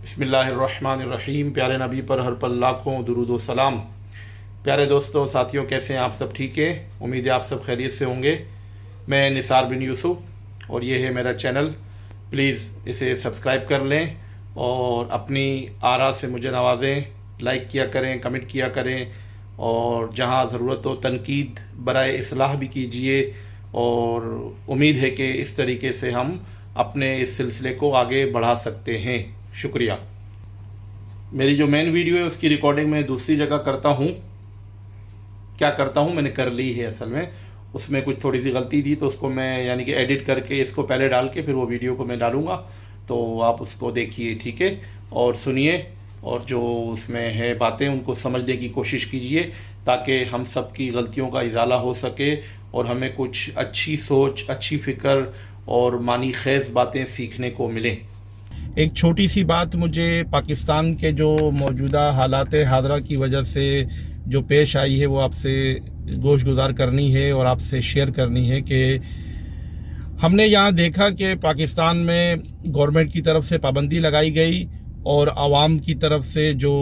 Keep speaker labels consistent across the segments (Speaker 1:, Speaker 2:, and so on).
Speaker 1: بسم اللہ الرحمن الرحیم۔ پیارے نبی پر ہر پل لاکھوں درود و سلام۔ پیارے دوستوں، ساتھیوں، کیسے ہیں آپ سب؟ ٹھیک ہے، امید ہے آپ سب خیریت سے ہوں گے۔ میں نثار بن یوسف اور یہ ہے میرا چینل۔ پلیز اسے سبسکرائب کر لیں اور اپنی آراء سے مجھے نوازیں، لائک کیا کریں، کمنٹ کیا کریں، اور جہاں ضرورت ہو تنقید برائے اصلاح بھی کیجیے، اور امید ہے کہ اس طریقے سے ہم اپنے اس سلسلے کو آگے بڑھا سکتے ہیں۔ شکریہ۔ میری جو مین ویڈیو ہے اس کی ریکارڈنگ میں دوسری جگہ کرتا ہوں۔ کیا کرتا ہوں، میں نے کر لی ہے اصل میں، اس میں کچھ تھوڑی سی غلطی تھی تو اس کو میں یعنی کہ ایڈٹ کر کے اس کو پہلے ڈال کے پھر وہ ویڈیو کو میں ڈالوں گا، تو آپ اس کو دیکھیے، ٹھیک ہے، اور سنیے، اور جو اس میں ہے باتیں ان کو سمجھنے کی کوشش کیجیے تاکہ ہم سب کی غلطیوں کا ازالہ ہو سکے اور ہمیں کچھ اچھی سوچ، اچھی فکر اور معنی خیز باتیں سیکھنے کو ملیں۔ ایک چھوٹی سی بات مجھے پاکستان کے جو موجودہ حالات حاضرہ کی وجہ سے جو پیش آئی ہے وہ آپ سے گوش گزار کرنی ہے اور آپ سے شیئر کرنی ہے کہ ہم نے یہاں دیکھا کہ پاکستان میں گورنمنٹ کی طرف سے پابندی لگائی گئی اور عوام کی طرف سے جو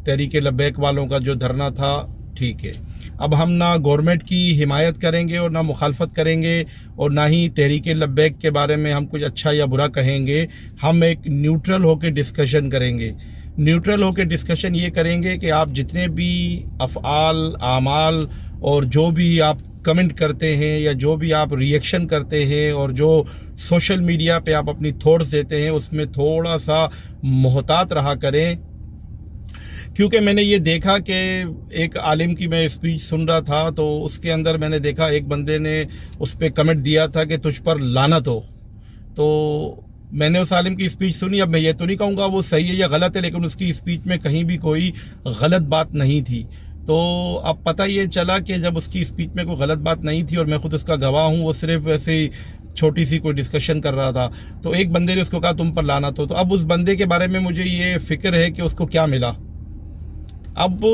Speaker 1: تحریک لبیک والوں کا جو دھرنا تھا، ٹھیک ہے، اب ہم نہ گورنمنٹ کی حمایت کریں گے اور نہ مخالفت کریں گے اور نہ ہی تحریک لبیک کے بارے میں ہم کچھ اچھا یا برا کہیں گے۔ ہم ایک نیوٹرل ہو کے ڈسکشن کریں گے۔ نیوٹرل ہو کے ڈسکشن یہ کریں گے کہ آپ جتنے بھی افعال، اعمال اور جو بھی آپ کمنٹ کرتے ہیں یا جو بھی آپ ریئیکشن کرتے ہیں اور جو سوشل میڈیا پہ آپ اپنی تھاٹس دیتے ہیں اس میں تھوڑا سا محتاط رہا کریں، کیونکہ میں نے یہ دیکھا کہ ایک عالم کی میں اسپیچ سن رہا تھا تو اس کے اندر میں نے دیکھا ایک بندے نے اس پہ کمنٹ دیا تھا کہ تجھ پر لعنت ہو۔ تو میں نے اس عالم کی اسپیچ سنی، اب میں یہ تو نہیں کہوں گا وہ صحیح ہے یا غلط ہے، لیکن اس کی اسپیچ میں کہیں بھی کوئی غلط بات نہیں تھی۔ تو اب پتہ یہ چلا کہ جب اس کی اسپیچ میں کوئی غلط بات نہیں تھی اور میں خود اس کا گواہ ہوں، وہ صرف ایسے ہی چھوٹی سی کوئی ڈسکشن کر رہا تھا، تو ایک بندے نے اس کو کہا تم پر لعنت ہو۔ تو اب اس بندے کے بارے میں مجھے یہ فکر ہے کہ اس کو کیا ملا۔ اب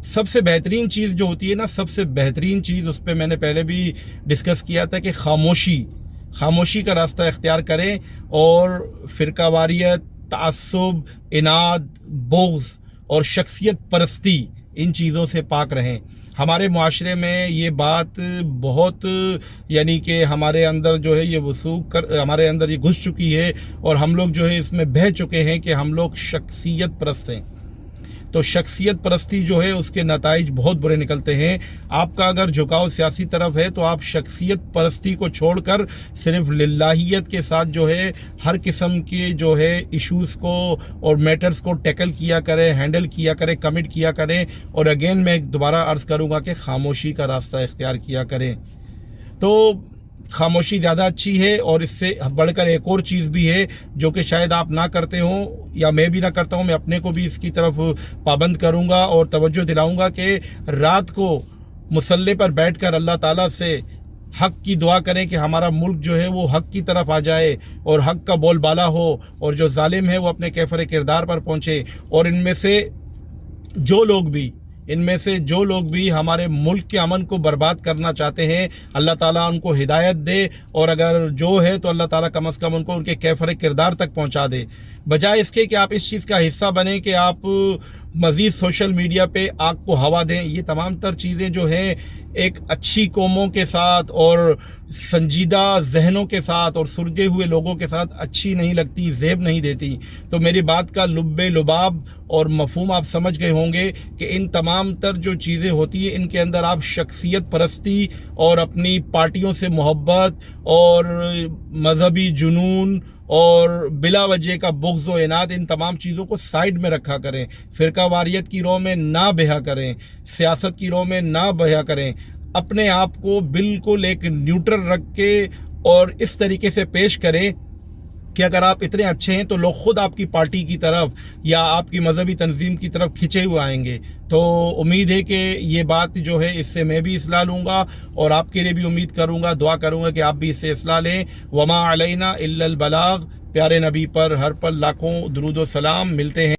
Speaker 1: سب سے بہترین چیز جو ہوتی ہے نا، سب سے بہترین چیز، اس پہ میں نے پہلے بھی ڈسکس کیا تھا کہ خاموشی کا راستہ اختیار کریں اور فرقہ واریت، تعصب، اناد، بغض اور شخصیت پرستی، ان چیزوں سے پاک رہیں۔ ہمارے معاشرے میں یہ بات بہت یعنی کہ ہمارے اندر جو ہے یہ ہمارے اندر یہ گھس چکی ہے اور ہم لوگ جو ہے اس میں بہہ چکے ہیں کہ ہم لوگ شخصیت پرست ہیں۔ تو شخصیت پرستی جو ہے اس کے نتائج بہت برے نکلتے ہیں۔ آپ کا اگر جھکاؤ سیاسی طرف ہے تو آپ شخصیت پرستی کو چھوڑ کر صرف للہیت کے ساتھ جو ہے ہر قسم کے جو ہے ایشوز کو اور میٹرز کو ٹیکل کیا کریں، ہینڈل کیا کریں، کمٹ کیا کریں، اور اگین میں دوبارہ عرض کروں گا کہ خاموشی کا راستہ اختیار کیا کریں۔ تو خاموشی زیادہ اچھی ہے، اور اس سے بڑھ کر ایک اور چیز بھی ہے جو کہ شاید آپ نہ کرتے ہوں یا میں بھی نہ کرتا ہوں، میں اپنے کو بھی اس کی طرف پابند کروں گا اور توجہ دلاؤں گا کہ رات کو مصلی پر بیٹھ کر اللہ تعالیٰ سے حق کی دعا کریں کہ ہمارا ملک جو ہے وہ حق کی طرف آ جائے اور حق کا بول بالا ہو، اور جو ظالم ہے وہ اپنے کیفر کردار پر پہنچے، اور ان میں سے جو لوگ بھی ہمارے ملک کے امن کو برباد کرنا چاہتے ہیں، اللہ تعالیٰ ان کو ہدایت دے، اور اگر جو ہے تو اللہ تعالیٰ کم از کم ان کو ان کے کیفر کردار تک پہنچا دے، بجائے اس کے کہ آپ اس چیز کا حصہ بنیں کہ آپ مزید سوشل میڈیا پہ آگ کو ہوا دیں۔ یہ تمام تر چیزیں جو ہیں ایک اچھی قوموں کے ساتھ اور سنجیدہ ذہنوں کے ساتھ اور سلجھے ہوئے لوگوں کے ساتھ اچھی نہیں لگتی، زیب نہیں دیتی۔ تو میری بات کا لب لباب اور مفہوم آپ سمجھ گئے ہوں گے کہ ان تمام تر جو چیزیں ہوتی ہیں ان کے اندر آپ شخصیت پرستی اور اپنی پارٹیوں سے محبت اور مذہبی جنون اور بلا وجہ کا بغض و اناد، ان تمام چیزوں کو سائیڈ میں رکھا کریں۔ فرقہ واریت کی راہ میں نہ بہا کریں، سیاست کی راہ میں نہ بہا کریں، اپنے آپ کو بالکل ایک نیوٹرل رکھ کے اور اس طریقے سے پیش کریں کہ اگر آپ اتنے اچھے ہیں تو لوگ خود آپ کی پارٹی کی طرف یا آپ کی مذہبی تنظیم کی طرف کھنچے ہوئے آئیں گے۔ تو امید ہے کہ یہ بات جو ہے اس سے میں بھی اصلاح لوں گا اور آپ کے لیے بھی امید کروں گا، دعا کروں گا کہ آپ بھی اس سے اصلاح لیں۔ وما علینا الا البلاغ۔ پیارے نبی پر ہر پل لاکھوں درود و سلام۔ ملتے ہیں